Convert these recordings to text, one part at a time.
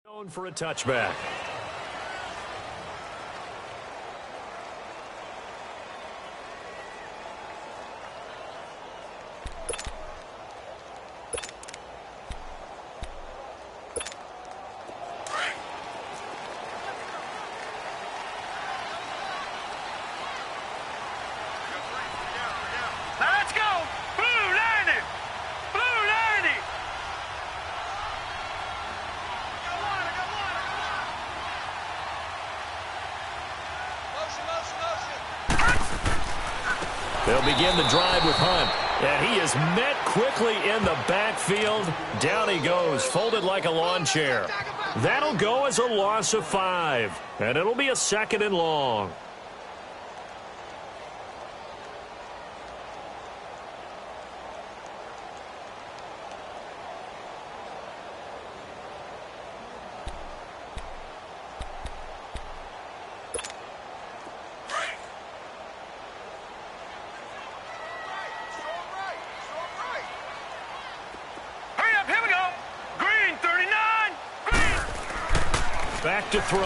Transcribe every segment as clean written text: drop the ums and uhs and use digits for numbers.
Known for a touchback. They'll begin the drive with Hunt. And he is met quickly in the backfield. Down he goes, folded like a lawn chair. That'll go as a loss of 5. And it'll be a 2nd and long. Back to throw.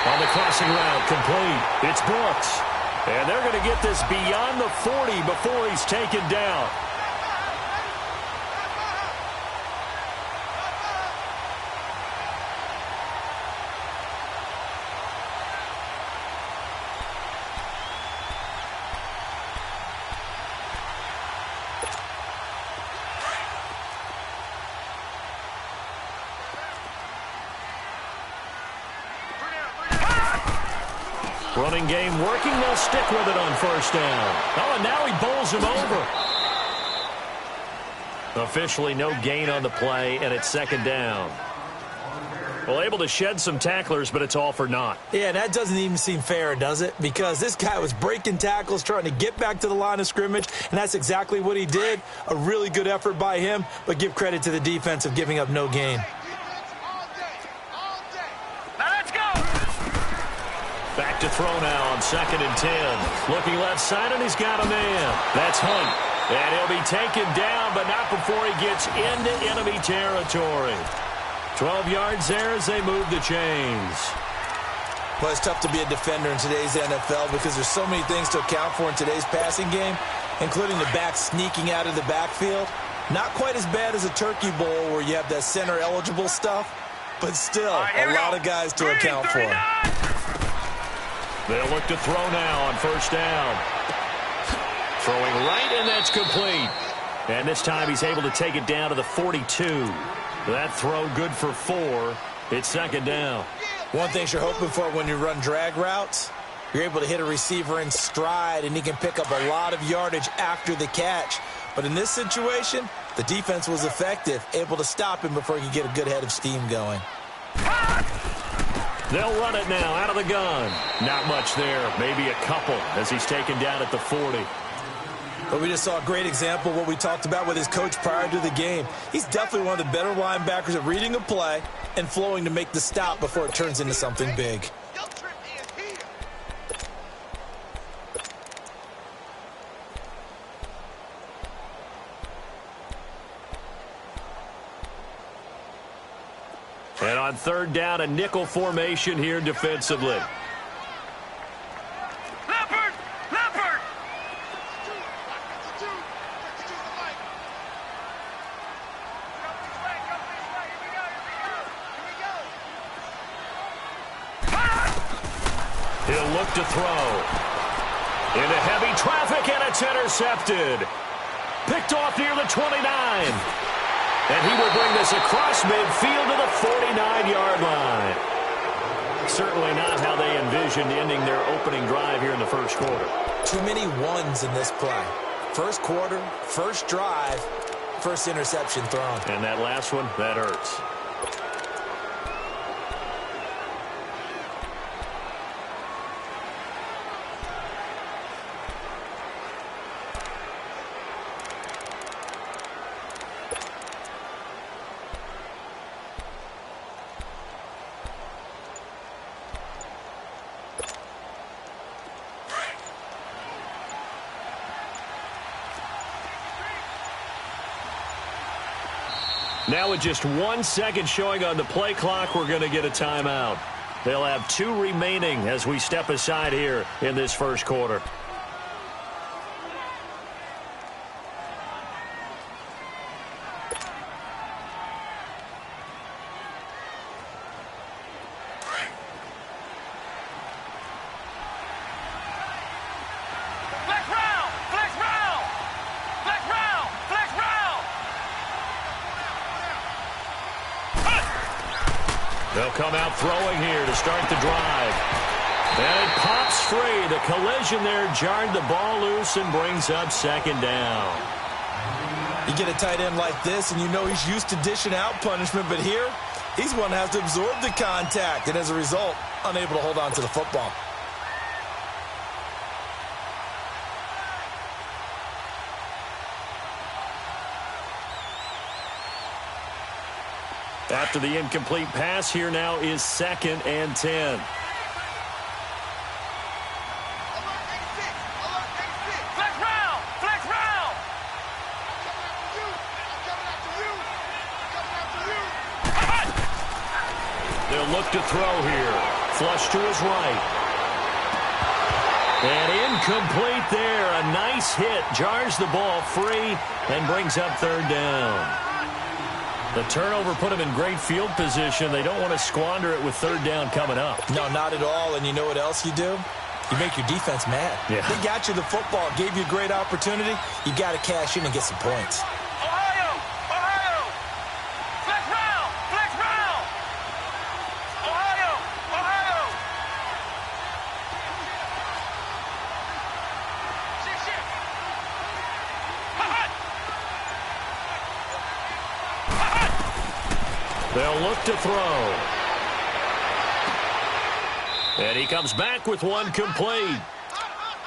On the crossing route, complete. It's Brooks. And they're going to get this beyond the 40 before he's taken down. Running game working. They'll stick with it on 1st down. Oh, and now he bowls him over. Officially no gain on the play, and it's 2nd down. Well, able to shed some tacklers, but it's all for naught. Yeah, that doesn't even seem fair, does it? Because this guy was breaking tackles, trying to get back to the line of scrimmage, and that's exactly what he did. A really good effort by him, but give credit to the defense of giving up no gain. Back to throw now on 2nd and 10. Looking left side, and he's got a man. That's Hunt. And he'll be taken down, but not before he gets into enemy territory. 12 yards there as they move the chains. Well, it's tough to be a defender in today's NFL because there's so many things to account for in today's passing game, including the back sneaking out of the backfield. Not quite as bad as a turkey bowl where you have that center-eligible stuff, but still a lot of guys to account for. They'll look to throw now on 1st down. Throwing right, and that's complete. And this time he's able to take it down to the 42. That throw good for 4. It's 2nd down. One thing you're hoping for when you run drag routes, you're able to hit a receiver in stride, and he can pick up a lot of yardage after the catch. But in this situation, the defense was effective, able to stop him before he could get a good head of steam going. They'll run it now out of the gun. Not much there, maybe a couple as he's taken down at the 40. But we just saw a great example of what we talked about with his coach prior to the game. He's definitely one of the better linebackers at reading a play and flowing to make the stop before it turns into something big. And on 3rd down, a nickel formation here defensively. He'll look to throw. Into heavy traffic, and it's intercepted. Picked off near the 29. And he will bring this across midfield to the 49-yard line. Certainly not how they envisioned ending their opening drive here in the 1st quarter. Too many ones in this play. 1st quarter, 1st drive, 1st interception thrown. And that last one, that hurts. Now with just 1 second showing on the play clock, we're going to get a timeout. They'll have 2 remaining as we step aside here in this first quarter. They'll come out throwing here to start the drive. And it pops free. The collision there jarred the ball loose and brings up second down. You get a tight end like this, and you know he's used to dishing out punishment, but here, he's one that has to absorb the contact, and as a result, unable to hold on to the football. After the incomplete pass, here now is 2nd and 10. They'll look to throw here. Flush to his right. And incomplete there. A nice hit. Jars the ball free and brings up 3rd down. The turnover put them in great field position. They don't want to squander it with 3rd down coming up. No, not at all. And you know what else you do? You make your defense mad. Yeah. They got you the football, gave you a great opportunity. You got to cash in and get some points. They'll look to throw. And he comes back with one complete.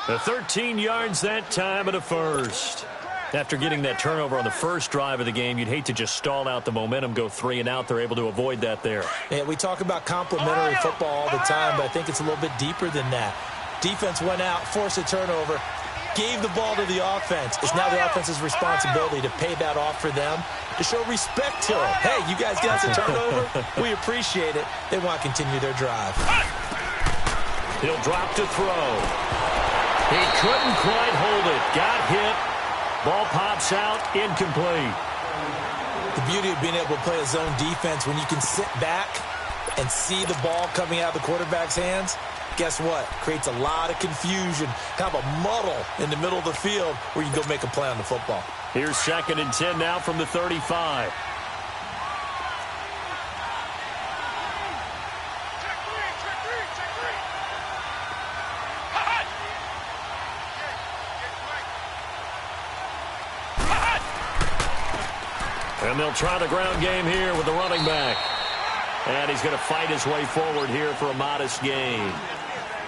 The 13 yards that time and a first. After getting that turnover on the first drive of the game, you'd hate to just stall out the momentum, go 3 and out. They're able to avoid that there. Yeah, we talk about complementary football all the time, but I think it's a little bit deeper than that. Defense went out, forced a turnover, gave the ball to the offense. It's now the offense's responsibility to pay that off for them, to show respect to them. Hey, you guys got a turnover. We appreciate it. They want to continue their drive. He'll drop to throw. He couldn't quite hold it. Got hit. Ball pops out. Incomplete. The beauty of being able to play a zone defense when you can sit back and see the ball coming out of the quarterback's hands, guess what? Creates a lot of confusion, kind of a muddle in the middle of the field where you can go make a play on the football. Here's 2nd and 10 now from the 35. And they'll try the ground game here with the running back. And he's going to fight his way forward here for a modest gain.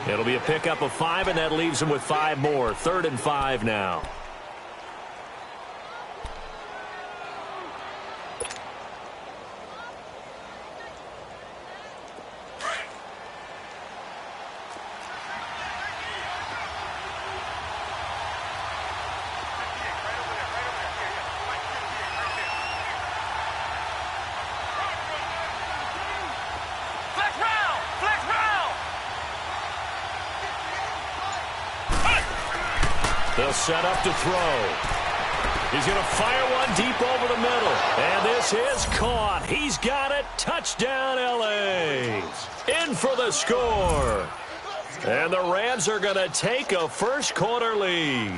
It'll be a pickup of 5, and that leaves him with 5 more. 3rd and 5 now. They'll set up to throw. He's going to fire one deep over the middle. And this is caught. He's got it. Touchdown, L.A. In for the score. And the Rams are going to take a first quarter lead.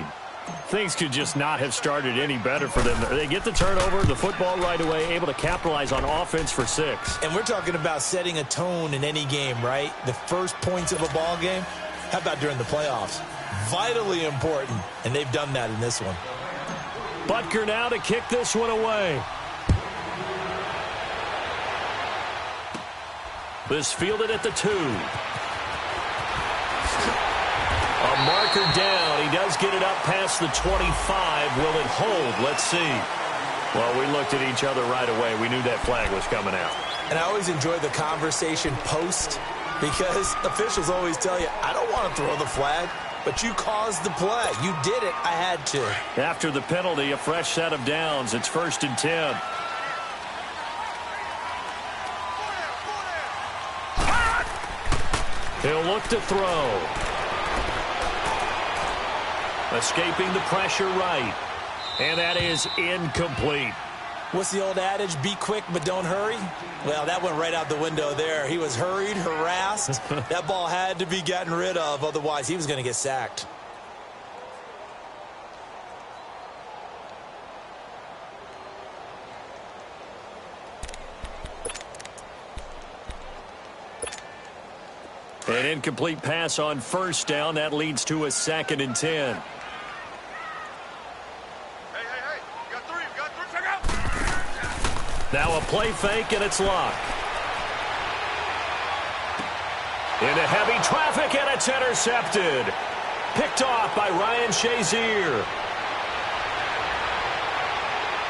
Things could just not have started any better for them. They get the turnover, the football right away, able to capitalize on offense for 6. And we're talking about setting a tone in any game, right? The first points of a ball game. How about during the playoffs? Vitally important, and they've done that in this one. Butker now to kick this one away. This fielded at the 2. A marker down. He does get it up past the 25. Will it hold? Let's see. Well, we looked at each other right away. We knew that flag was coming out. And I always enjoy the conversation post, because officials always tell you, I don't want to throw the flag, but you caused the play. You did it. I had to. After the penalty, a fresh set of downs. It's 1st and 10. He'll look to throw. Escaping the pressure right. And that is incomplete. What's the old adage? Be quick, but don't hurry? Well, that went right out the window there. He was hurried, harassed. That ball had to be gotten rid of. Otherwise, he was going to get sacked. An incomplete pass on first down. That leads to a 2nd and 10. Now a play fake, and it's locked. Into heavy traffic, and it's intercepted. Picked off by Ryan Shazier.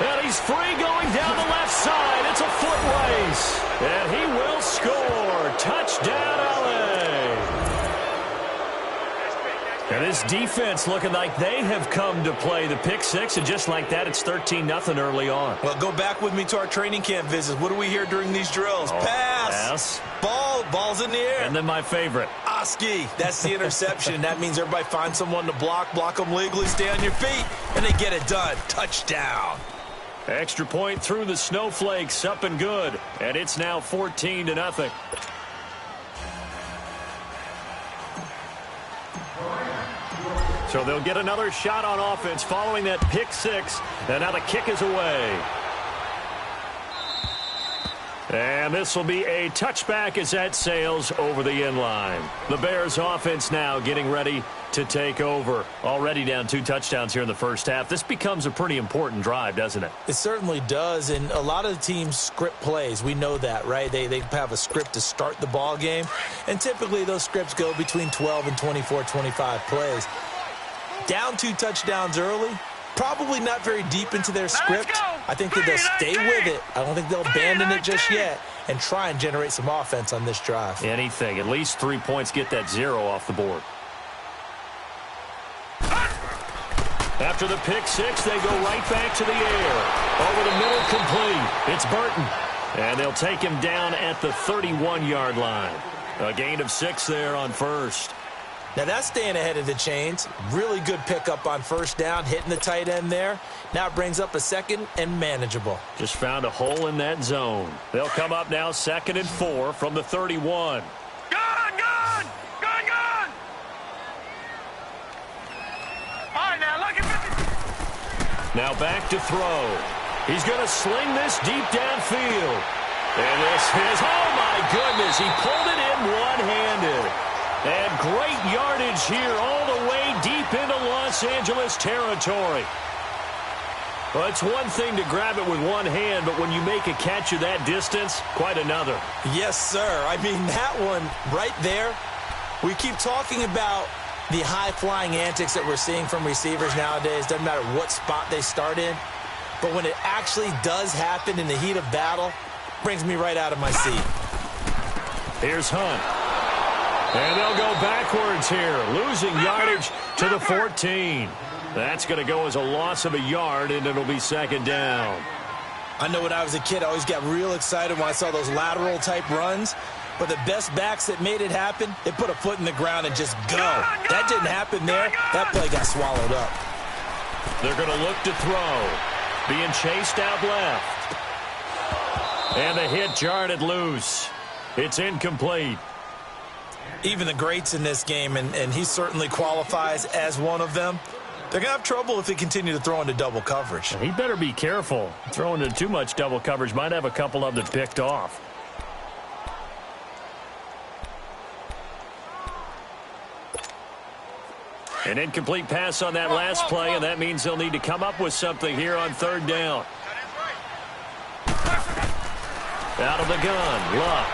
And he's free going down the left side. It's a foot race. And he will score. Touchdown, LA. And this defense looking like they have come to play the pick six, and just like that, it's 13-0 early on. Well, go back with me to our training camp visits. What do we hear during these drills? Pass. Ball's in the air. And then my favorite. Oski. That's the interception. That means everybody finds someone to block them legally, stay on your feet, and they get it done. Touchdown. Extra point through the snowflakes, up and good. And it's now 14-0. So they'll get another shot on offense following that pick six. And now the kick is away. And this will be a touchback as that sails over the end line. The Bears offense now getting ready to take over. Already down 2 touchdowns here in the first half. This becomes a pretty important drive, doesn't it? It certainly does, and a lot of the teams script plays. We know that, right? They have a script to start the ball game, and typically those scripts go between 12 and 24, 25 plays. Down 2 touchdowns early, probably not very deep into their script. I think that they'll stay with it. I don't think they'll abandon it just yet and try and generate some offense on this drive. Anything. At least 3 points, get that 0 off the board. After the pick six, they go right back to the air. Over the middle, complete. It's Burton. And they'll take him down at the 31-yard line. A gain of 6 there on first. Now that's staying ahead of the chains. Really good pickup on first down, hitting the tight end there. Now it brings up a 2nd and manageable. Just found a hole in that zone. They'll come up now 2nd and 4 from the 31. Gone! All right, now look at Now back to throw. He's going to sling this deep downfield. And this is, oh my goodness, he pulled it in one-handed. And great yardage here all the way deep into Los Angeles territory. Well, it's one thing to grab it with one hand, but when you make a catch of that distance, quite another. Yes, sir. I mean, that one right there, we keep talking about the high-flying antics that we're seeing from receivers nowadays. Doesn't matter what spot they start in. But when it actually does happen in the heat of battle, brings me right out of my seat. Here's Hunt. And they'll go backwards here, losing yardage to the 14. That's going to go as a loss of a yard, and it'll be 2nd down. I know when I was a kid, I always got real excited when I saw those lateral-type runs. But the best backs that made it happen, they put a foot in the ground and just go. That didn't happen there. That play got swallowed up. They're going to look to throw. Being chased out left. And the hit jarred loose. It's incomplete. Even the greats in this game, and he certainly qualifies as one of them, they're going to have trouble if they continue to throw into double coverage. He better be careful. Throwing into too much double coverage might have a couple of them picked off. An incomplete pass on that last play, and that means they'll need to come up with something here on 3rd down. Out of the gun, Luck.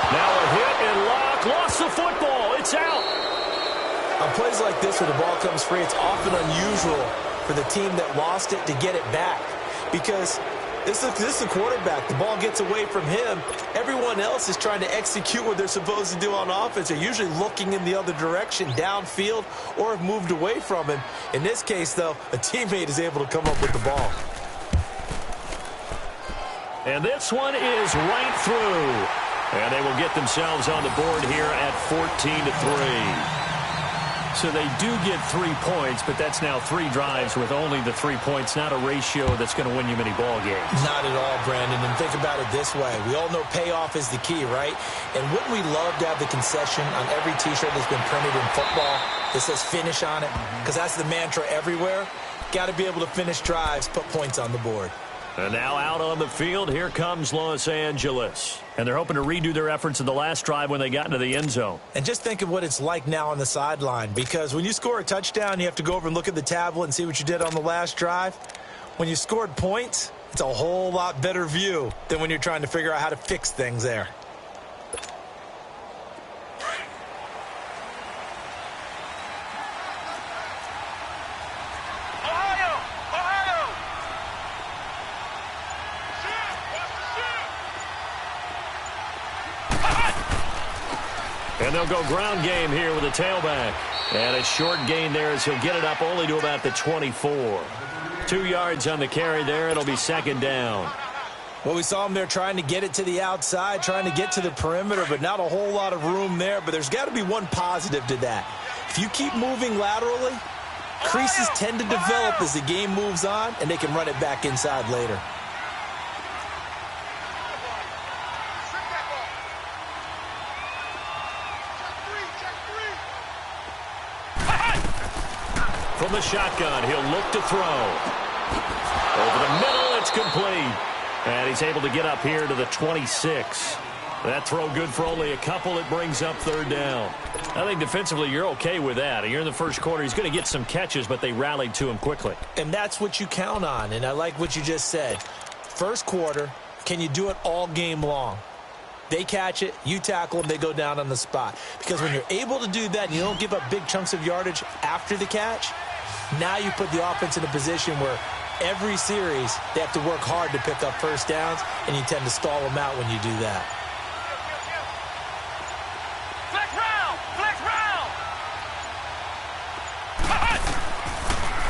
Now a hit, and Luck lost the football. It's out. On plays like this where the ball comes free, it's often unusual for the team that lost it to get it back because this is the quarterback. The ball gets away from him. Everyone else is trying to execute what they're supposed to do on offense. They're usually looking in the other direction, downfield, or have moved away from him. In this case, though, a teammate is able to come up with the ball. And this one is right through. And they will get themselves on the board here at 14-3. So they do get 3 points, but that's now 3 drives with only the 3 points, not a ratio that's going to win you many ball games. Not at all, Brandon. And think about it this way. We all know payoff is the key, right? And wouldn't we love to have the concession on every T-shirt that's been printed in football that says finish on it? Because that's the mantra everywhere. Got to be able to finish drives, put points on the board. And now out on the field, here comes Los Angeles. And they're hoping to redo their efforts in the last drive when they got into the end zone. And just think of what it's like now on the sideline, because when you score a touchdown, you have to go over and look at the tablet and see what you did on the last drive. When you scored points, it's a whole lot better view than when you're trying to figure out how to fix things there. And they'll go ground game here with a tailback. And a short gain there as he'll get it up only to about the 24. 2 yards on the carry there. It'll be second down. Well, we saw him there trying to get it to the outside, trying to get to the perimeter, but not a whole lot of room there. But there's got to be one positive to that. If you keep moving laterally, creases tend to develop as the game moves on, and they can run it back inside later. From the shotgun, he'll look to throw. Over the middle, it's complete. And he's able to get up here to the 26. That throw good for only a couple. It brings up third down. I think defensively you're okay with that. You're in the first quarter. He's going to get some catches, but they rallied to him quickly. And that's what you count on, and I like what you just said. First quarter, can you do it all game long? They catch it, you tackle them, they go down on the spot. Because when you're able to do that and you don't give up big chunks of yardage after the catch, now you put the offense in a position where every series they have to work hard to pick up first downs, and you tend to stall them out when you do that. Flex round! Flex round!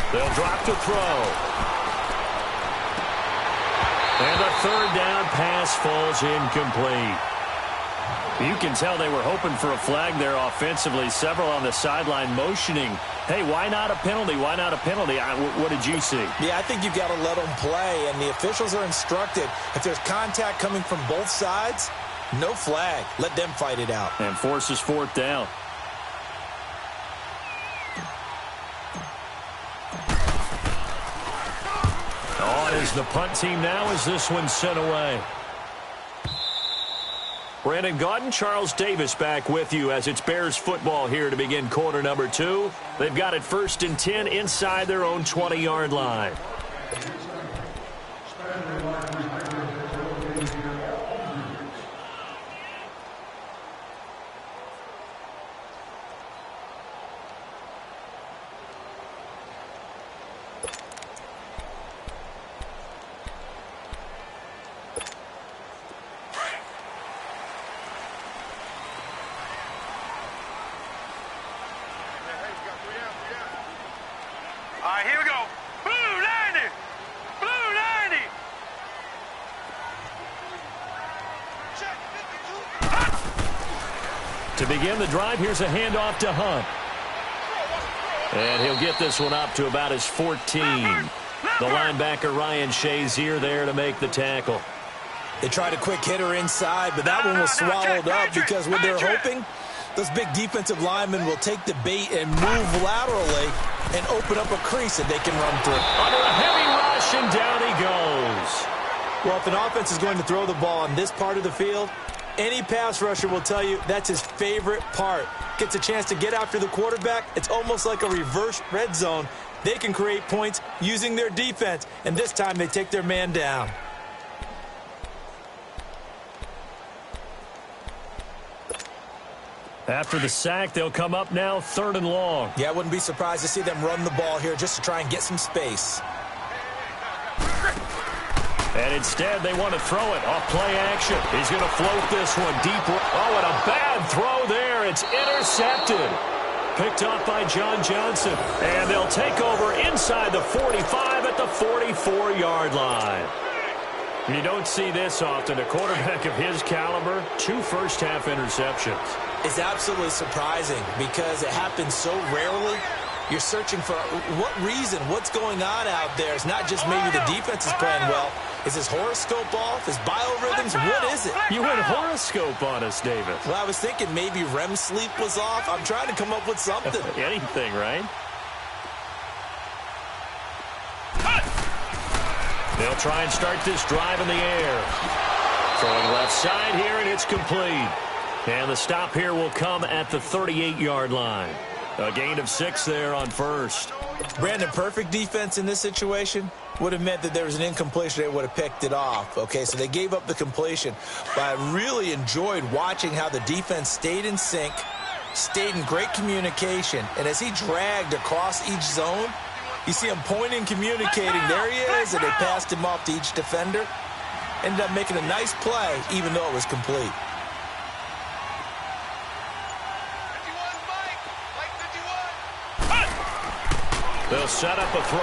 They'll drop to throw. And the third down pass falls incomplete. You can tell they were hoping for a flag there offensively. Several on the sideline motioning, hey, why not a penalty? Why not a penalty? What did you see? Yeah, I think you've got to let them play, and the officials are instructed. If there's contact coming from both sides, no flag. Let them fight it out. And forces fourth down. On is the punt team now as this one's sent away. Brandon Gaudin, Charles Davis back with you as it's Bears football here to begin quarter number 2. They've got it 1st and 10 inside their own 20-yard line. All right, here we go. Blue 90! Blue 90! To begin the drive, here's a handoff to Hunt. And he'll get this one up to about his 14. The linebacker, Ryan Shazier, there to make the tackle. They tried a quick hitter inside, but that one was swallowed up because what they're hoping, those big defensive linemen will take the bait and move laterally and open up a crease that they can run through. Under a heavy rush, and down he goes. Well, if an offense is going to throw the ball on this part of the field, any pass rusher will tell you that's his favorite part. Gets a chance to get after the quarterback. It's almost like a reverse red zone. They can create points using their defense, and this time they take their man down. After the sack, they'll come up now 3rd and long. Yeah, I wouldn't be surprised to see them run the ball here just to try and get some space. And instead, they want to throw it off play action. He's going to float this one deep. Oh, and a bad throw there. It's intercepted. Picked off by John Johnson. And they'll take over inside the 45 at the 44-yard line. You don't see this often. A quarterback of his caliber, 2 first-half interceptions. It's absolutely surprising because it happens so rarely. You're searching for what reason, what's going on out there. It's not just maybe the defense is playing well. Is his horoscope off? His biorhythms? What is it? You went horoscope on us, David. Well, I was thinking maybe REM sleep was off. I'm trying to come up with something. Anything, right? They'll try and start this drive in the air. Throwing left side here, and it's complete. And the stop here will come at the 38-yard line. A gain of 6 there on first. Brandon, perfect defense in this situation would have meant that there was an incompletion. They would have picked it off. Okay, so they gave up the completion. But I really enjoyed watching how the defense stayed in sync, stayed in great communication. And as he dragged across each zone, you see him pointing, communicating. There he is, and they passed him off to each defender. Ended up making a nice play, even though it was complete. They'll set up a throw.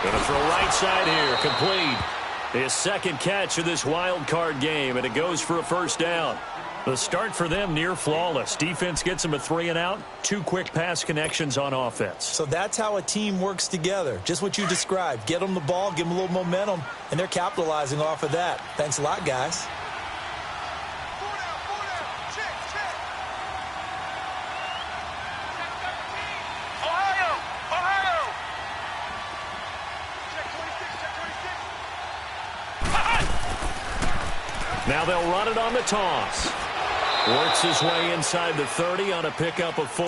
Going to throw right side here, complete. His second catch of this wild card game, and it goes for a first down. The start for them near flawless. Defense gets them a 3 and out. 2 quick pass connections on offense. So that's how a team works together. Just what you described. Get them the ball, give them a little momentum, and they're capitalizing off of that. Thanks a lot, guys. Now they'll run it on the toss. Works his way inside the 30 on a pickup of 4.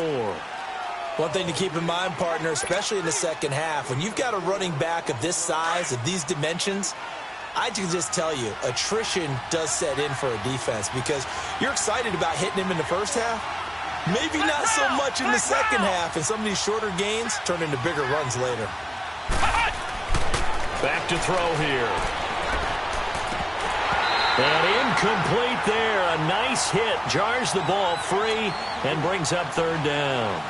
One thing to keep in mind, partner, especially in the second half, when you've got a running back of this size, of these dimensions, I can just tell you, attrition does set in for a defense because you're excited about hitting him in the first half. Maybe not so much in the second half, and some of these shorter gains turn into bigger runs later. Back to throw here. And incomplete there. A nice hit. Jars the ball free and brings up 3rd down.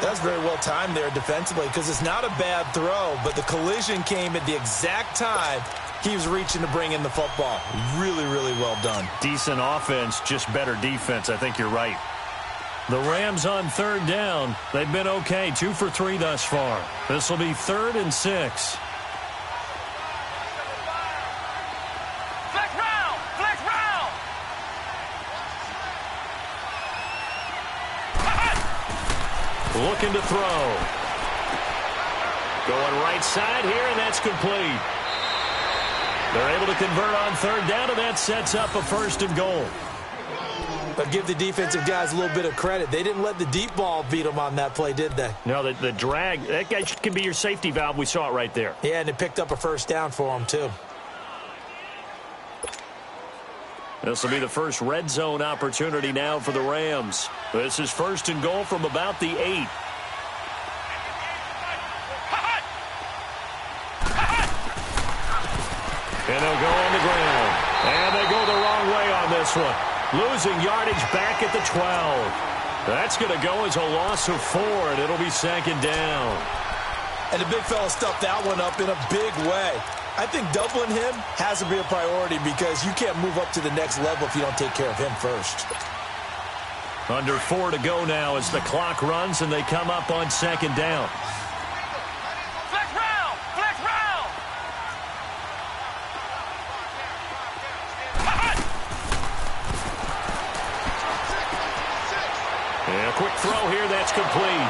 That's very well timed there defensively because it's not a bad throw, but the collision came at the exact time he was reaching to bring in the football. Really, really well done. Decent offense, just better defense. I think you're right. The Rams on 3rd down. They've been okay. 2 for 3 thus far. This will be 3rd and 6. Looking to throw. Going right side here, and that's complete. They're able to convert on 3rd down, and that sets up a 1st and goal. But give the defensive guys a little bit of credit. They didn't let the deep ball beat them on that play, did they? No, the drag, that guy can be your safety valve. We saw it right there. Yeah, and it picked up a 1st down for them, too. This will be the first red zone opportunity now for the Rams. This is 1st and goal from about the 8. And they'll go on the ground. And they go the wrong way on this one. Losing yardage back at the 12. That's going to go as a loss of 4, and it'll be 2nd down. And the big fella stuffed that one up in a big way. I think doubling him has to be a priority because you can't move up to the next level if you don't take care of him first. Under 4 to go now as the clock runs and they come up on 2nd down. Flex round! Flex round! And a quick throw here, that's complete.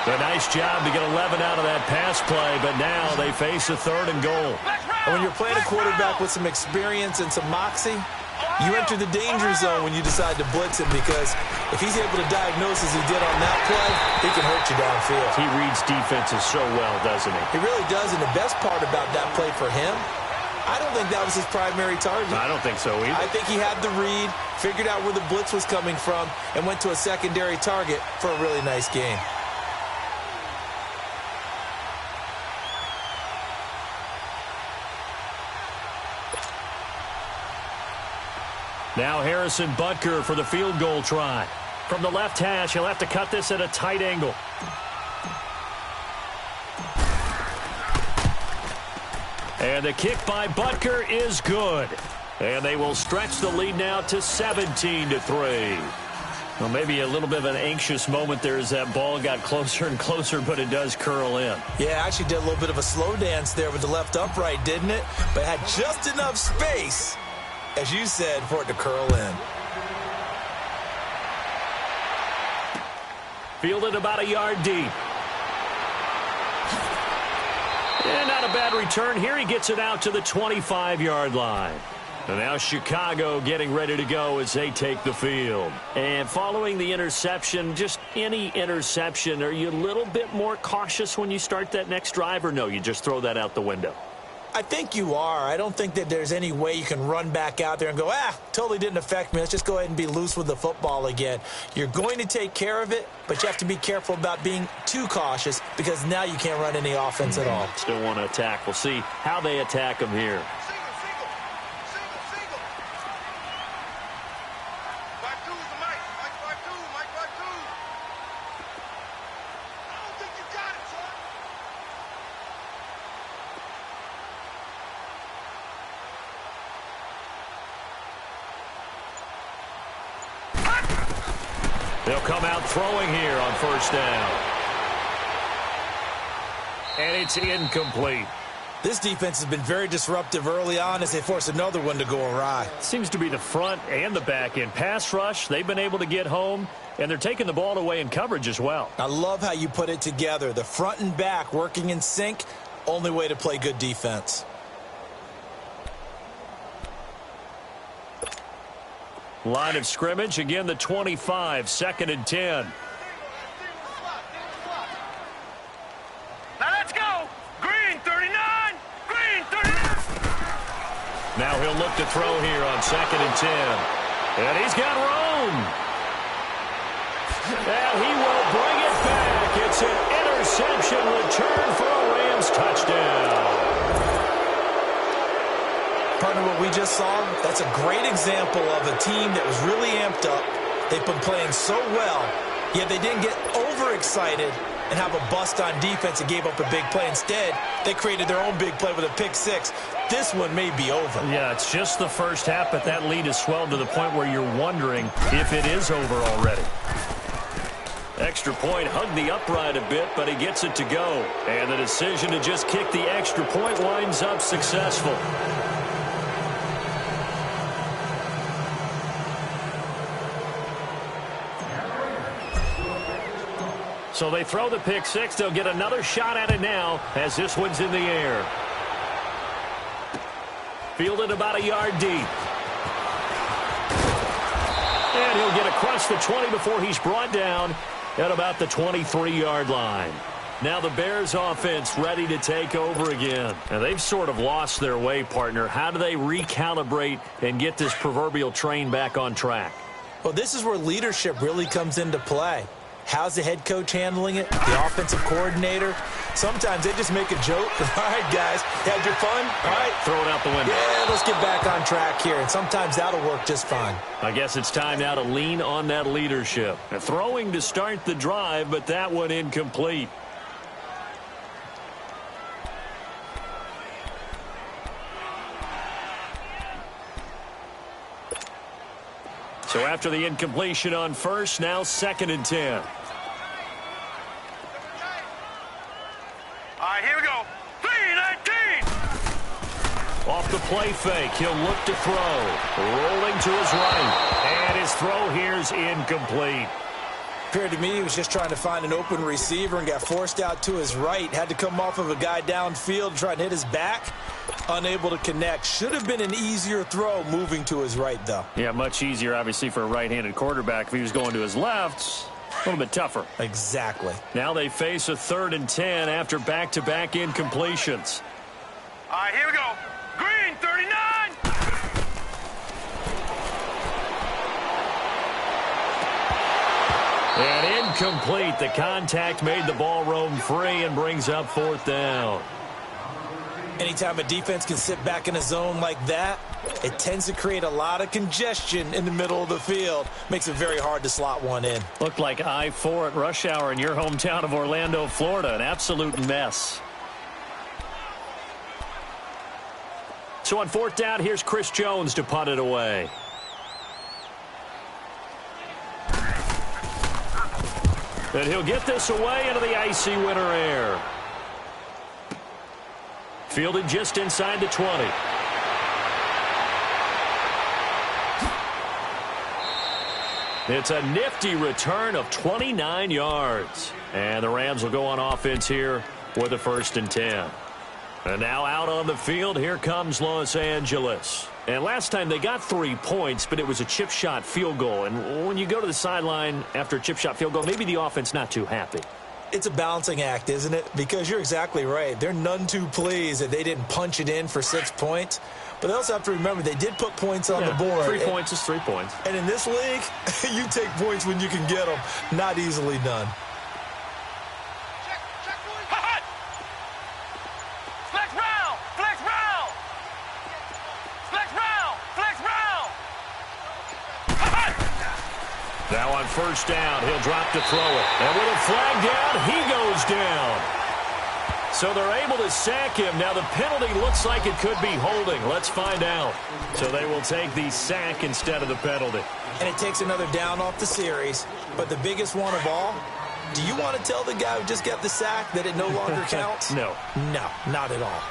A nice job to get 11 out of that pass play, but now they face a 3rd and goal. And when you're playing a quarterback with some experience and some moxie, you enter the danger zone when you decide to blitz him because if he's able to diagnose as he did on that play, he can hurt you downfield. He reads defenses so well, doesn't he? He really does, and the best part about that play for him, I don't think that was his primary target. I don't think so either. I think he had the read, figured out where the blitz was coming from, and went to a secondary target for a really nice game. Now Harrison Butker for the field goal try. From the left hash, he'll have to cut this at a tight angle. And the kick by Butker is good. And they will stretch the lead now to 17-3. Well, maybe a little bit of an anxious moment there as that ball got closer and closer, but it does curl in. Yeah, actually did a little bit of a slow dance there with the left upright, didn't it? But had just enough space, as you said, for it to curl in. Fielded about a yard deep. And not a bad return here. He gets it out to the 25-yard line. And now Chicago getting ready to go as they take the field. And following the interception, just any interception, are you a little bit more cautious when you start that next drive, or no, you just throw that out the window? I think you are. I don't think that there's any way you can run back out there and go, totally didn't affect me. Let's just go ahead and be loose with the football again. You're going to take care of it, but you have to be careful about being too cautious because now you can't run any offense at all. Still want to attack. We'll see how they attack them here. They'll come out throwing here on first down. And it's incomplete. This defense has been very disruptive early on as they force another one to go awry. Seems to be the front and the back end. Pass rush, they've been able to get home, and they're taking the ball away in coverage as well. I love how you put it together. The front and back working in sync, only way to play good defense. Line of scrimmage, again the 25, 2nd and 10. Now let's go. Green 39. Green 39. Now he'll look to throw here on 2nd and 10. And he's got room. And he will bring it back. It's an interception return for a Rams touchdown. Partner, what we just saw, that's a great example of a team that was really amped up. They've been playing so well, yet they didn't get overexcited and have a bust on defense and gave up a big play. Instead, they created their own big play with a pick six. This one may be over. Yeah, it's just the first half, but that lead has swelled to the point where you're wondering if it is over already. Extra point, hugged the upright a bit, but he gets it to go. And the decision to just kick the extra point winds up successful. So they throw the pick six. They'll get another shot at it now as this one's in the air. Fielded about a yard deep. And he'll get across the 20 before he's brought down at about the 23-yard line. Now the Bears offense ready to take over again. And they've sort of lost their way, partner. How do they recalibrate and get this proverbial train back on track? Well, this is where leadership really comes into play. How's the head coach handling it? The offensive coordinator? Sometimes they just make a joke. All right, guys, had your fun? All right. Throw it out the window. Yeah, let's get back on track here. And sometimes that'll work just fine. I guess it's time now to lean on that leadership. A throwing to start the drive, but that one incomplete. So after the incompletion on first, now 2nd and 10. All right, here we go. 3-19. Off the play fake, he'll look to throw. Rolling to his right. And his throw here's incomplete. Appeared to me he was just trying to find an open receiver and got forced out to his right. Had to come off of a guy downfield to try and hit his back. Unable to connect. Should have been an easier throw moving to his right, though. Yeah, much easier, obviously, for a right-handed quarterback. If he was going to his left, a little bit tougher. Exactly. Now they face a 3rd and 10 after back-to-back incompletions. All right, here we go. Green 39. And incomplete. The contact made the ball roam free and brings up 4th down. Anytime a defense can sit back in a zone like that, it tends to create a lot of congestion in the middle of the field. Makes it very hard to slot one in. Looked like I-4 at rush hour in your hometown of Orlando, Florida. An absolute mess. So on 4th down, here's Chris Jones to punt it away. And he'll get this away into the icy winter air. Fielded just inside the 20. It's a nifty return of 29 yards. And the Rams will go on offense here with a 1st and 10. And now out on the field, here comes Los Angeles. And last time they got 3 points, but it was a chip shot field goal. And when you go to the sideline after a chip shot field goal, maybe the offense not too happy. It's a balancing act, isn't it? Because you're exactly right. They're none too pleased that they didn't punch it in for 6 points. But they also have to remember they did put points on the board. 3 points is 3 points. And in this league, you take points when you can get them. Not easily done. Now on 1st down, he'll drop to throw it. And with a flag down, he goes down. So they're able to sack him. Now the penalty looks like it could be holding. Let's find out. So they will take the sack instead of the penalty. And it takes another down off the series. But the biggest one of all, do you want to tell the guy who just got the sack that it no longer counts? No. No, not at all.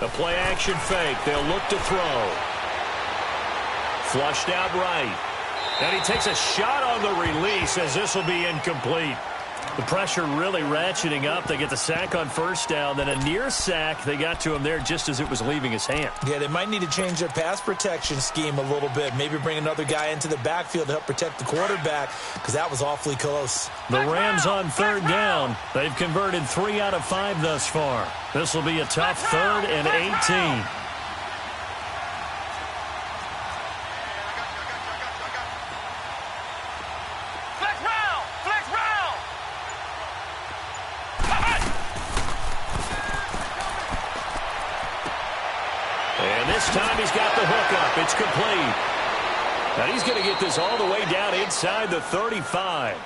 A play-action fake. They'll look to throw. Flushed out right. And he takes a shot on the release as this will be incomplete. The pressure really ratcheting up. They get the sack on 1st down. Then a near sack. They got to him there just as it was leaving his hand. Yeah, they might need to change their pass protection scheme a little bit. Maybe bring another guy into the backfield to help protect the quarterback because that was awfully close. The Rams on 3rd down. They've converted 3 out of 5 thus far. This will be a tough 3rd and 18. This time he's got the hook up. It's complete. And he's going to get this all the way down inside the 35.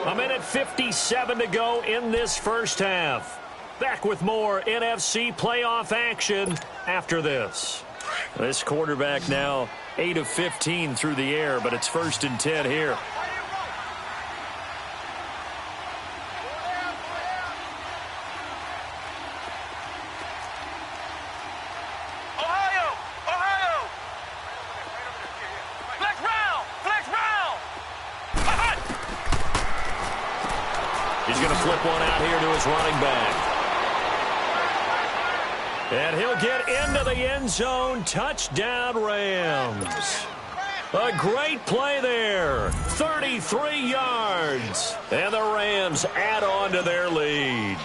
A minute 57 to go in this 1st half. Back with more NFC playoff action after this. This quarterback now 8 of 15 through the air, but it's 1st and 10 here. Flip one out here to his running back. And he'll get into the end zone. Touchdown, Rams. A great play there. 33 yards. And the Rams add on to their lead.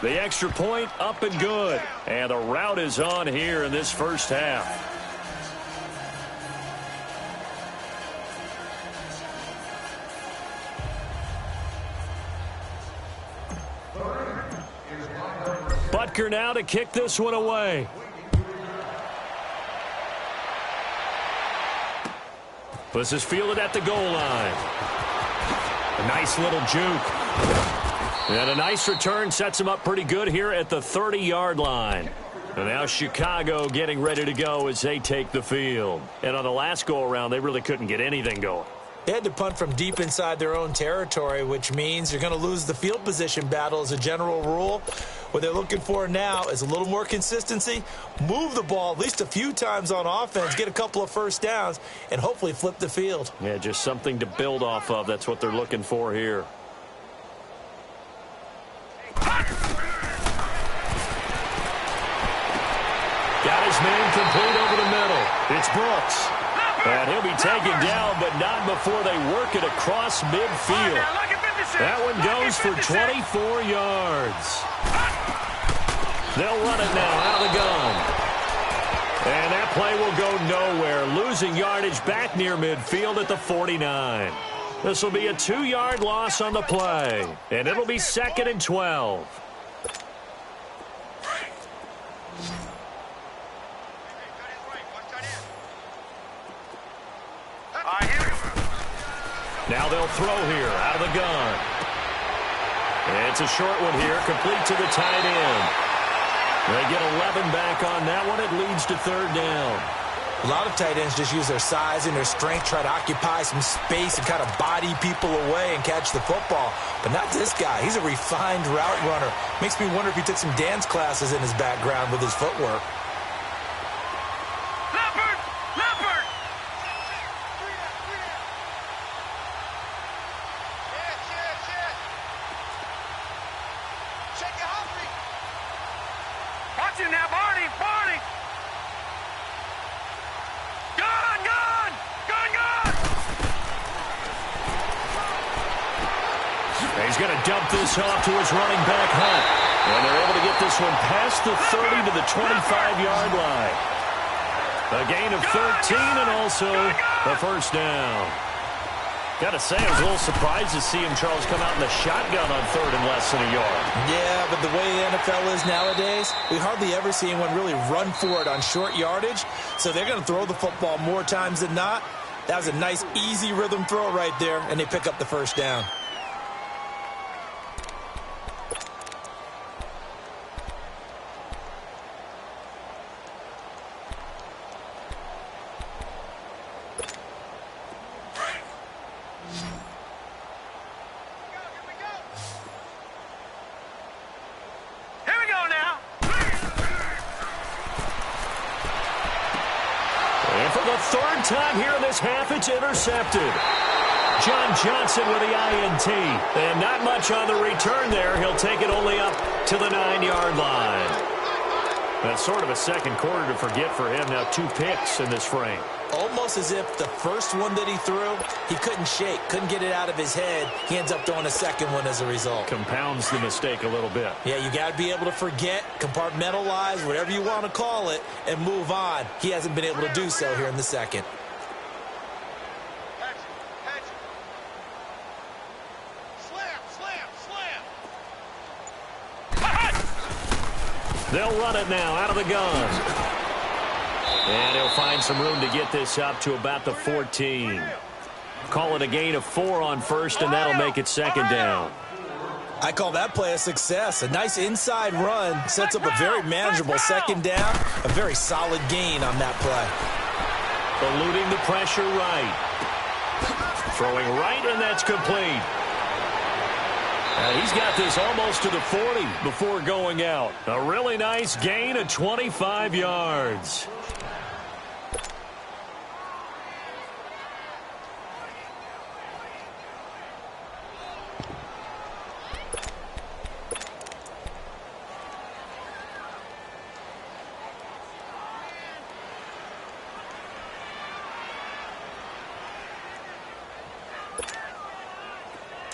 The extra point up and good. And the route is on here in this 1st half. Butker now to kick this one away. This is fielded at the goal line. A nice little juke. And a nice return sets him up pretty good here at the 30-yard line. And now Chicago getting ready to go as they take the field. And on the last go-around, they really couldn't get anything going. They had to punt from deep inside their own territory, which means you're going to lose the field position battle as a general rule. What they're looking for now is a little more consistency, move the ball at least a few times on offense, get a couple of 1st downs, and hopefully flip the field. Yeah, just something to build off of. That's what they're looking for here. Got his man complete over the middle. It's Brooks. And he'll be taken down, but not before they work it across midfield. That one goes for 24 yards. They'll run it now out of the gun. And that play will go nowhere. Losing yardage back near midfield at the 49. This will be a 2-yard loss on the play, and it'll be 2nd and 12. Now they'll throw here out of the gun. It's a short one here, complete to the tight end. They get 11 back on that one. It leads to 3rd down. A lot of tight ends just use their size and their strength, try to occupy some space and kind of body people away and catch the football. But not this guy. He's a refined route runner. Makes me wonder if he took some dance classes in his background with his footwork. Leopard! Leopard! Check it out, watch him now, Barney! Barney! Gun! Gun! Gun! Gun! He's going to dump this off to his running back, Hunt. And they're able to get this one past the 30 to the 25-yard line. A gain of 13 and also a 1st down. Got to say, I was a little surprised to see him, Charles, come out in the shotgun on 3rd and less than a yard. Yeah, but the way the NFL is nowadays, we hardly ever see anyone really run for it on short yardage. So they're going to throw the football more times than not. That was a nice, easy rhythm throw right there, and they pick up the 1st down. Time here in this half, it's intercepted. John Johnson with the INT. And not much on the return there. He'll take it only up to the 9-yard line. That's sort of a second quarter to forget for him. Now 2 picks in this frame. Almost as if the first one that he threw, he couldn't shake, couldn't get it out of his head. He ends up throwing a second one as a result. Compounds the mistake a little bit. Yeah, you got to be able to forget, compartmentalize, whatever you want to call it, and move on. He hasn't been able to do so here in the second. They'll run it now out of the gun. And he'll find some room to get this up to about the 14. Call it a gain of 4 on 1st, and that'll make it 2nd down. I call that play a success. A nice inside run sets up a very manageable 2nd down. A very solid gain on that play. Eluding the pressure right. Throwing right, and that's complete. He's got this almost to the 40 before going out. A really nice gain of 25 yards.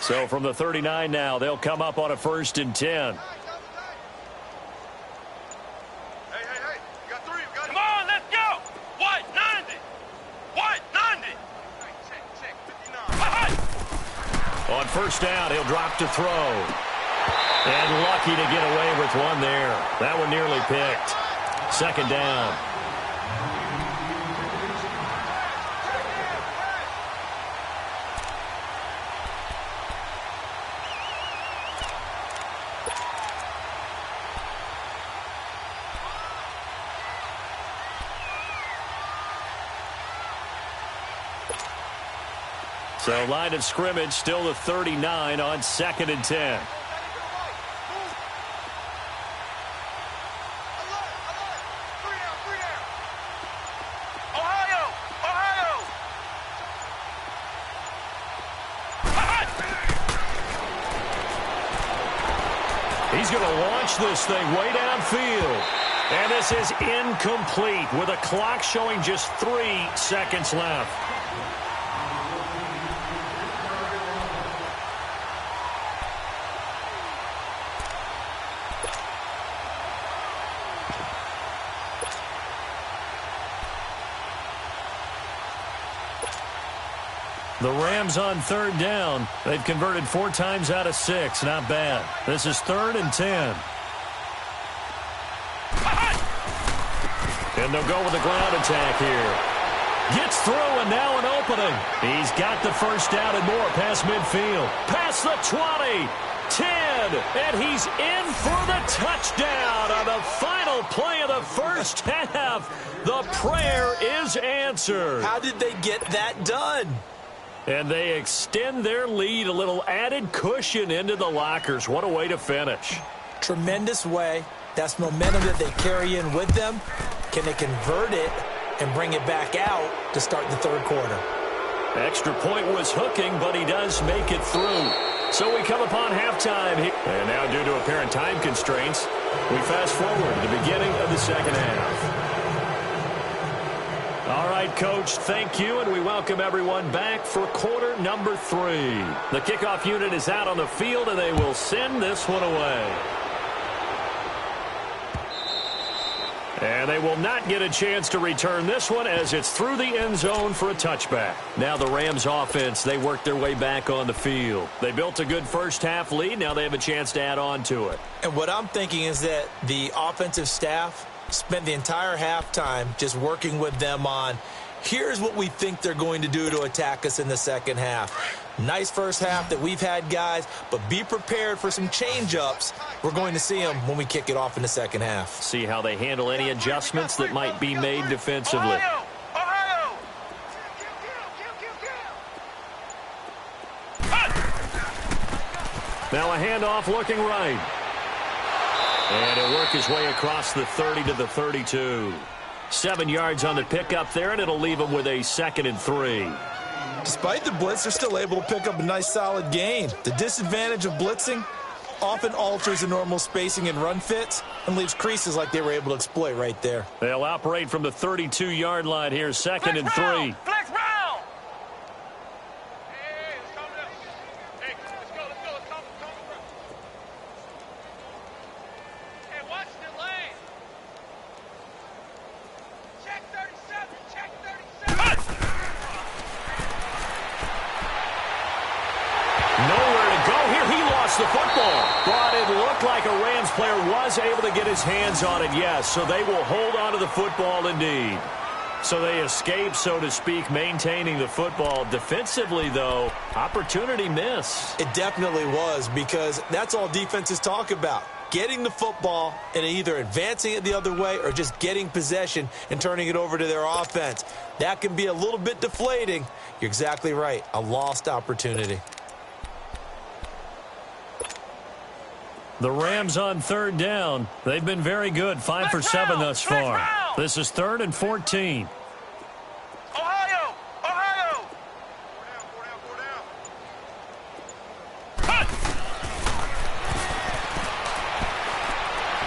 So from the 39 now, they'll come up on a 1st and 10. Hey, you got 3. Come on, let's go. What? 90. What? 90. Check. 59. On 1st down, he'll drop to throw. And lucky to get away with one there. That one nearly picked. 2nd down. So line of scrimmage still the 39 on 2nd and 10. He's going to launch this thing way downfield. And this is incomplete with a clock showing just 3 seconds left. The Rams on third down. They've converted 4 times out of 6. Not bad. This is 3rd and 10. And they'll go with a ground attack here. Gets through and now an opening. He's got the first down and more past midfield. Past the 20. 10. And he's in for the touchdown on the final play of the first half. The prayer is answered. How did they get that done? And they extend their lead, a little added cushion into the lockers. What a way to finish. Tremendous way. That's momentum that they carry in with them. Can they convert it and bring it back out to start the third quarter? Extra point was hooking, but he does make it through. So we come upon halftime here. And now due to apparent time constraints, we fast forward to the beginning of the second half. All right, Coach, thank you, and we welcome everyone back for quarter number 3. The kickoff unit is out on the field, and they will send this one away. And they will not get a chance to return this one as it's through the end zone for a touchback. Now the Rams offense, they work their way back on the field. They built a good first half lead. Now they have a chance to add on to it. And what I'm thinking is that the offensive staff spent the entire halftime just working with them on, here's what we think they're going to do to attack us in the second half. Nice first half that we've had, guys, but be prepared for some change-ups. We're going to see them when we kick it off in the second half. See how they handle any adjustments that might be made defensively. Now a handoff looking right. And he'll work his way across the 30 to the 32. 7 yards on the pickup there, and it'll leave him with a 2nd and 3. Despite the blitz, they're still able to pick up a nice solid gain. The disadvantage of blitzing often alters the normal spacing and run fits and leaves creases like they were able to exploit right there. They'll operate from the 32-yard line here, 2nd and 3. Flex round! Hey, let's come up. Hey, let's go. Let's come. Hey, watch the lane. Check 37. Nowhere to go here. He lost the football. But it looked like a Rams player was able to get his hands on it, yes. So they will hold on to the football indeed. So they escape, so to speak, maintaining the football. Defensively, though, opportunity miss. It definitely was, because that's all defenses talk about. Getting the football and either advancing it the other way or just getting possession and turning it over to their offense. That can be a little bit deflating. You're exactly right. A lost opportunity. The Rams on third down. They've been very good. 5 for 7 thus far. This is 3rd and 14. Ohio!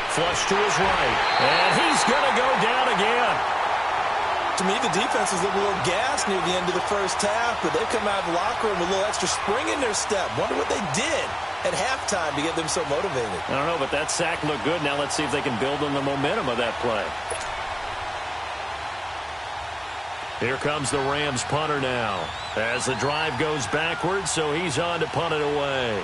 Flush to his right. And he's going to go down again. To me, the defense was a little gassed near the end of the first half, but they come out of the locker room with a little extra spring in their step. Wonder what they did at halftime to get them so motivated. I don't know, but that sack looked good. Now let's see if they can build on the momentum of that play. Here comes the Rams punter now as the drive goes backwards, so he's on to punt it away.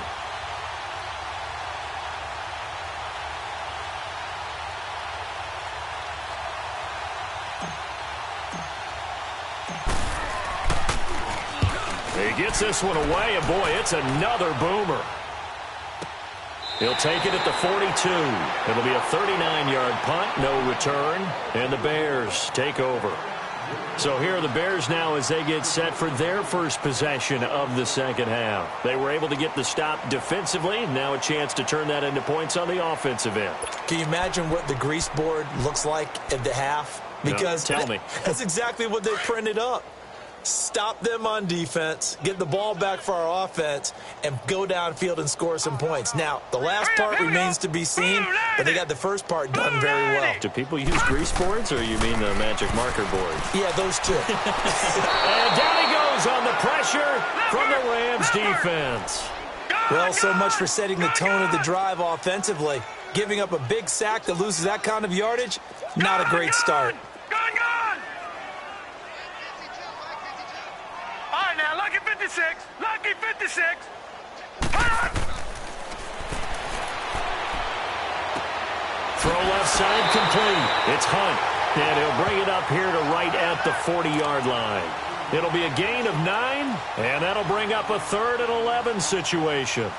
He gets this one away, and boy, it's another boomer. He'll take it at the 42. It'll be a 39-yard punt, no return, and the Bears take over. So here are the Bears now as they get set for their first possession of the second half. They were able to get the stop defensively. Now a chance to turn that into points on the offensive end. Can you imagine what the grease board looks like at the half? Because no, tell me. That's exactly what they printed up. Stop them on defense, get the ball back for our offense, and go downfield and score some points. Now, the last part remains to be seen, but they got the first part done very well. Do people use grease boards, or you mean the magic marker board? Yeah, those two. And down he goes on the pressure from the Rams defense. Well, so much for setting the tone of the drive offensively. Giving up a big sack that loses that kind of yardage, not a great start. All right, now look at 52. 56. Lucky 56. Throw left side complete. It's Hunt. And he'll bring it up here to right at the 40-yard line. It'll be a gain of 9, and that'll bring up a 3rd and 11 situation.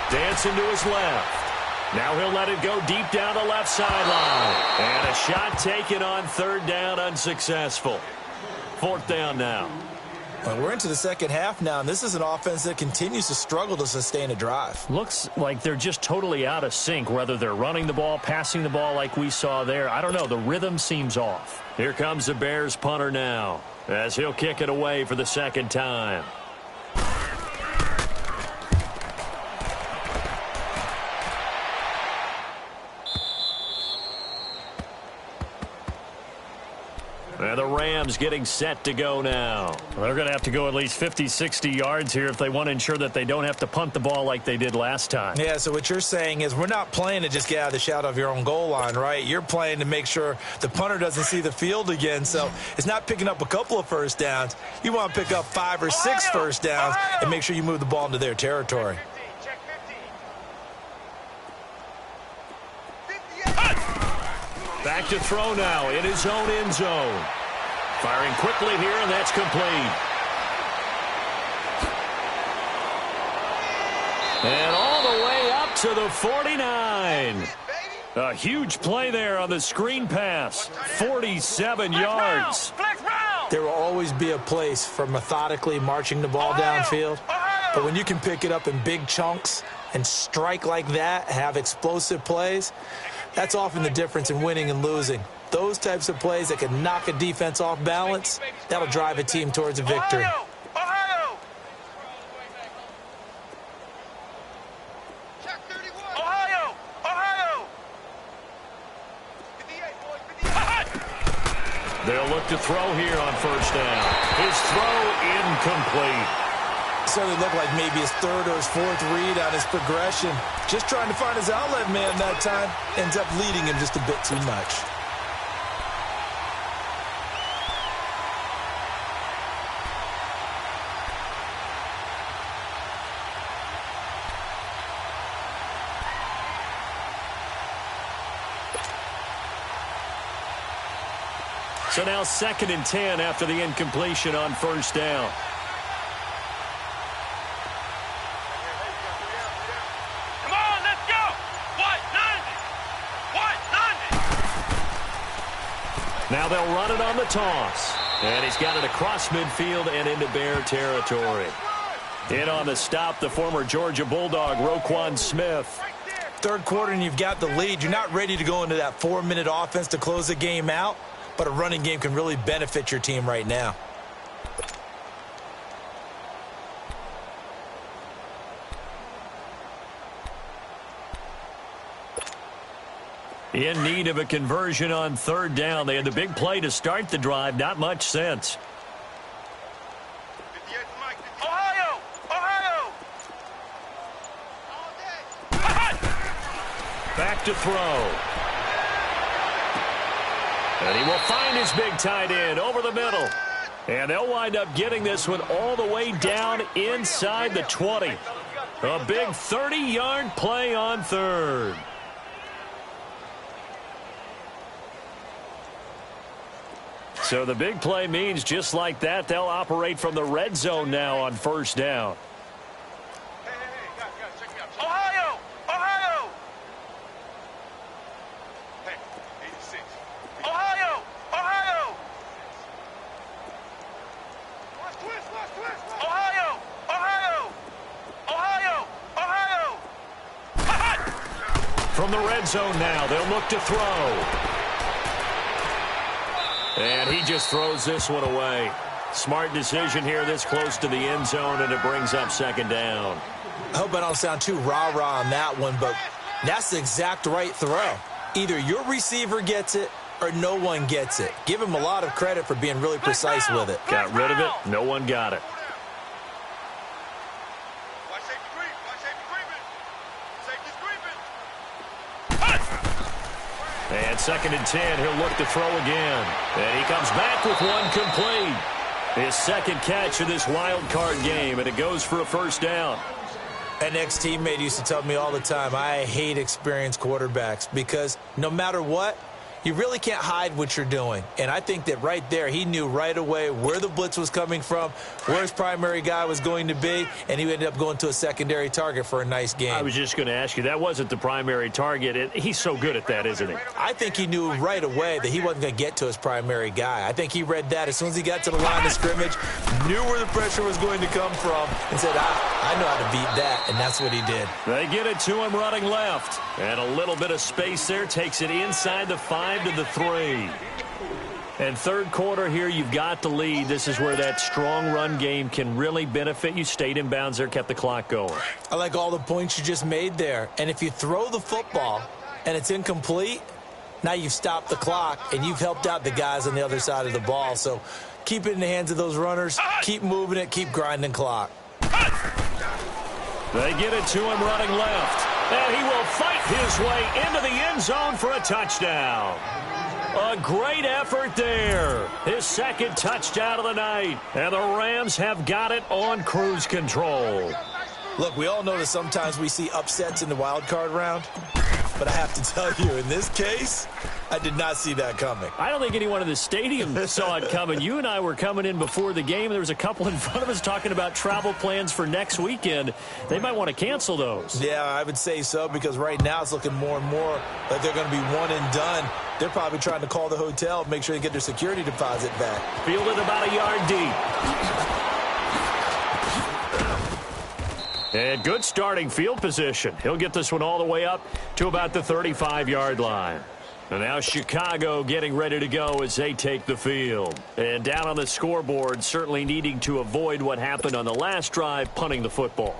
Dancing to his left. Now he'll let it go deep down the left sideline. And a shot taken on 3rd down, unsuccessful. 4th down now. Well, we're into the second half now, and this is an offense that continues to struggle to sustain a drive. Looks like they're just totally out of sync, whether they're running the ball, passing the ball like we saw there. I don't know. The rhythm seems off. Here comes the Bears punter now, as he'll kick it away for the 2nd time. And the Rams getting set to go now. They're going to have to go at least 50, 60 yards here if they want to ensure that they don't have to punt the ball like they did last time. Yeah, so what you're saying is we're not playing to just get out of the shadow of your own goal line, right? You're playing to make sure the punter doesn't see the field again. So it's not picking up a couple of first downs. You want to pick up 5 or 6 first downs and make sure you move the ball into their territory. Back to throw now in his own end zone. Firing quickly here, and that's complete. And all the way up to the 49. A huge play there on the screen pass. 47 yards. There will always be a place for methodically marching the ball downfield. But when you can pick it up in big chunks and strike like that, have explosive plays, that's often the difference in winning and losing. Those types of plays that can knock a defense off balance, that'll drive a team towards a victory. Ohio! They'll look to throw here on 1st down. His throw incomplete. So it looked like maybe his 3rd or his 4th read on his progression. Just trying to find his outlet man that time. Ends up leading him just a bit too much. So now 2nd and 10 after the incompletion on 1st down. Come on, let's go! What? 90! Now they'll run it on the toss. And he's got it across midfield and into Bear territory. In on the stop, the former Georgia Bulldog, Roquan Smith. 3rd quarter and you've got the lead. You're not ready to go into that 4-minute offense to close the game out. But a running game can really benefit your team right now. In need of a conversion on 3rd down. They had the big play to start the drive. Not much sense. Ohio! Back to throw. And he will find his big tight end over the middle. And they'll wind up getting this one all the way down inside the 20. A big 30-yard play on 3rd. So the big play means just like that, they'll operate from the red zone now on 1st down. Ohio! Hey, 86. Ohio! From the red zone now, they'll look to throw. And he just throws this one away. Smart decision here this close to the end zone, and it brings up 2nd down. I hope I don't sound too rah-rah on that one, but that's the exact right throw. Either your receiver gets it or no one gets it. Give him a lot of credit for being really precise with it. Got rid of it. No one got it. Watch safety creep. Watch safety creeping. Safety's creeping. And 2nd and 10, he'll look to throw again. And he comes back with one complete. His second catch of this wild card game, and it goes for a first down. An ex-teammate used to tell me all the time, I hate experienced quarterbacks because no matter what, you really can't hide what you're doing. And I think that right there, he knew right away where the blitz was coming from, where his primary guy was going to be, and he ended up going to a secondary target for a nice game. I was just going to ask you, that wasn't the primary target. He's so good at that, isn't he? I think he knew right away that he wasn't going to get to his primary guy. I think he read that as soon as he got to the line of scrimmage, knew where the pressure was going to come from, and said, I know how to beat that, and that's what he did. They get it to him running left. And a little bit of space there, takes it inside the 5 to the 3. And third quarter here, you've got the lead. This is where that strong run game can really benefit you. Stayed in bounds there, kept the clock going. I like all the points you just made there. And if you throw the football and it's incomplete, now you've stopped the clock and you've helped out the guys on the other side of the ball. So keep it in the hands of those runners. Keep moving it. Keep grinding clock. They get it to him running left. And he will fight his way into the end zone for a touchdown. A great effort there. His second touchdown of the night. And the Rams have got it on cruise control. Look, we all know that sometimes we see upsets in the wild card round. But I have to tell you, in this case, I did not see that coming. I don't think anyone in the stadium saw it coming. You and I were coming in before the game. There was a couple in front of us talking about travel plans for next weekend. They might want to cancel those. Yeah, I would say so, because right now it's looking more and more like they're going to be one and done. They're probably trying to call the hotel, make sure they get their security deposit back. Fielded about a yard deep. And good starting field position. He'll get this one all the way up to about the 35-yard line. And now Chicago getting ready to go as they take the field. And down on the scoreboard, certainly needing to avoid what happened on the last drive, punting the football.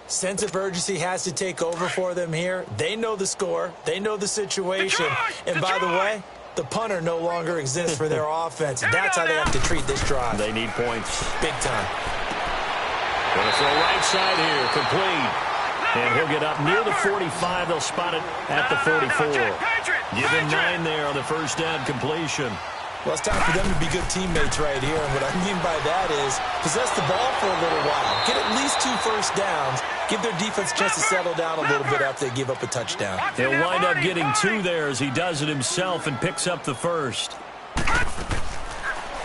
Sense of urgency has to take over for them here. They know the score. They know the situation. And by the way, the punter no longer exists for their offense. That's how they have to treat this drive. They need points. Big time. Going to throw right side here, complete. And he'll get up near the 45. They'll spot it at the 44. Give him 9 there on the first down completion. Well, it's time for them to be good teammates right here. And what I mean by that is possess the ball for a little while. Get at least 2 first downs. Give their defense a chance to settle down a little bit after they give up a touchdown. He'll wind up getting 2 there as he does it himself and picks up the first.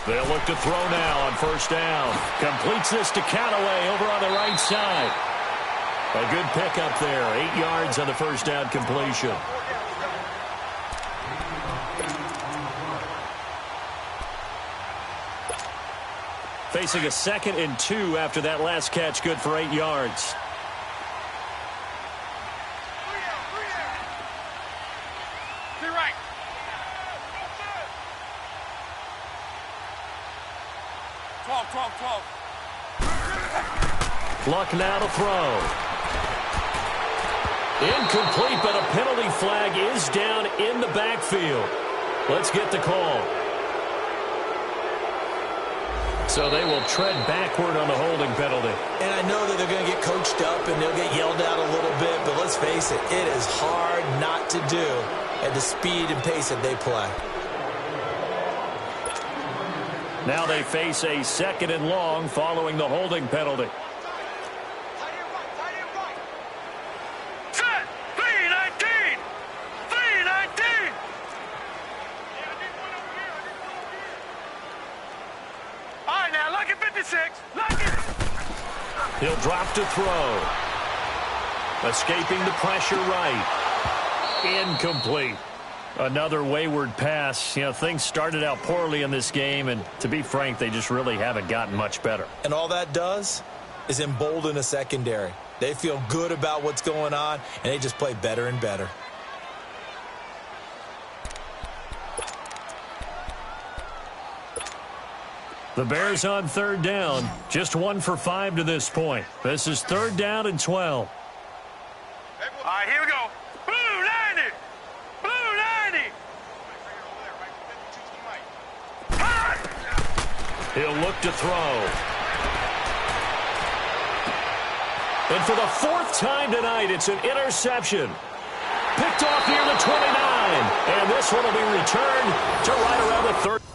They'll look to throw now on first down. Completes this to Callaway over on the right side. A good pickup there. 8 yards on the first down completion. Facing a 2nd and 2 after that last catch. Good for 8 yards. Luck now to throw. Incomplete, but a penalty flag is down in the backfield. Let's get the call. So they will tread backward on the holding penalty. And I know that they're going to get coached up and they'll get yelled at a little bit, but let's face it, it is hard not to do at the speed and pace that they play. Now they face a 2nd and long following the holding penalty. Set! 319! 319! All right, now, look at 56. Look it! He'll drop to throw. Escaping the pressure right. Incomplete. Another wayward pass. You know, things started out poorly in this game, and to be frank, they just really haven't gotten much better. And all that does is embolden a secondary. They feel good about what's going on, and they just play better and better. The Bears on 3rd down. Just 1 for 5 to this point. This is 3rd down and 12. All right, here we go. Blue 90. He'll look to throw. And for the fourth time tonight, it's an interception. Picked off near the 29. And this one will be returned to right around the 30.